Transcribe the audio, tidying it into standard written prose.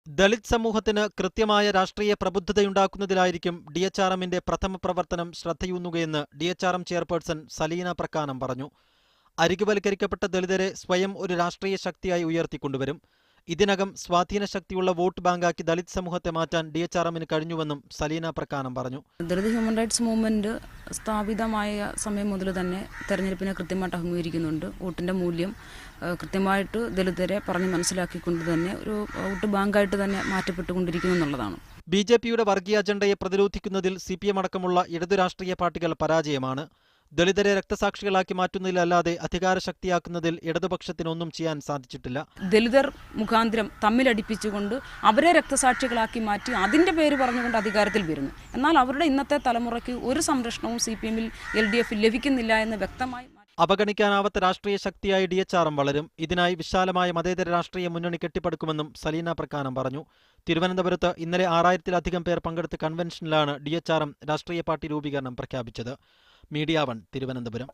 ദളിത് സമൂഹത്തിന് കൃത്യമായ രാഷ്ട്രീയ പ്രബുദ്ധതയുണ്ടാക്കുന്നതിലായിരിക്കും DHRMന്റെ പ്രഥമ പ്രവർത്തനം ശ്രദ്ധയൂന്നുകയെന്ന് DHRM ചെയർപേഴ്സൺ സലീന പ്രക്കാനം പറഞ്ഞു. അരികുവൽക്കരിക്കപ്പെട്ട ദളിതരെ സ്വയം ഒരു രാഷ്ട്രീയ ശക്തിയായി ഉയർത്തിക്കൊണ്ടുവരും. ഇതിനകം സ്വാധീന ശക്തിയുള്ള വോട്ട് ബാങ്കാക്കി ദളിത് സമൂഹത്തെ മാറ്റാൻ DHRMന് കഴിഞ്ഞുവെന്നും സലീന പ്രക്കാനം പറഞ്ഞു. ദളിത് ഹ്യൂമൻ റൈറ്റ്സ് മൂവ്മെന്റ് സ്ഥാപിതമായ സമയം മുതൽ തന്നെ തെരഞ്ഞെടുപ്പിനെ കൃത്യമായിട്ട് അംഗീകരിക്കുന്നുണ്ട്. വോട്ടിന്റെ മൂല്യം കൃത്യമായിട്ട് ദളിതരെ പറഞ്ഞ് മനസ്സിലാക്കിക്കൊണ്ട് തന്നെ ഒരു വോട്ട് ബാങ്കായിട്ട് തന്നെ മാറ്റപ്പെട്ടുകൊണ്ടിരിക്കുന്നു എന്നുള്ളതാണ്. BJPയുടെ വർഗീയ അജണ്ടയെ പ്രതിരോധിക്കുന്നതിൽ CPM അടക്കമുള്ള ഇടതു രാഷ്ട്രീയ പാർട്ടികൾ പരാജയമാണ്. ദളിതരെ രക്തസാക്ഷികളാക്കി മാറ്റുന്നതിലല്ലാതെ അധികാരശക്തിയാക്കുന്നതിൽ ഇടതുപക്ഷത്തിനൊന്നും ചെയ്യാൻ സാധിച്ചിട്ടില്ല. ദളിതർ മുഖാന്തരം തമ്മിലടിപ്പിച്ചുകൊണ്ട് അവരെ രക്തസാക്ഷികളാക്കി മാറ്റി അതിന്റെ പേര് പറഞ്ഞുകൊണ്ട് അധികാരത്തിൽ വരുന്നു. എന്നാൽ അവരുടെ ഇന്നത്തെ തലമുറയ്ക്ക് ഒരു സംരക്ഷണവും CPMൽ LDF ലഭിക്കുന്നില്ല എന്ന് വ്യക്തമായി. അവഗണിക്കാനാവാത്ത രാഷ്ട്രീയ ശക്തിയായി DHRM വളരും. ഇതിനായി വിശാലമായ മതേതര രാഷ്ട്രീയ മുന്നണി കെട്ടിപ്പടുക്കുമെന്നും സലീന പ്രക്കാനം പറഞ്ഞു. തിരുവനന്തപുരത്ത് ഇന്നലെ 6000-ലധികം പേർ പങ്കെടുത്ത കൺവെൻഷനിലാണ് DHRM രാഷ്ട്രീയ പാർട്ടി രൂപീകരണം പ്രഖ്യാപിച്ചത്. മീഡിയ 1 തിരുവനന്തപുരം.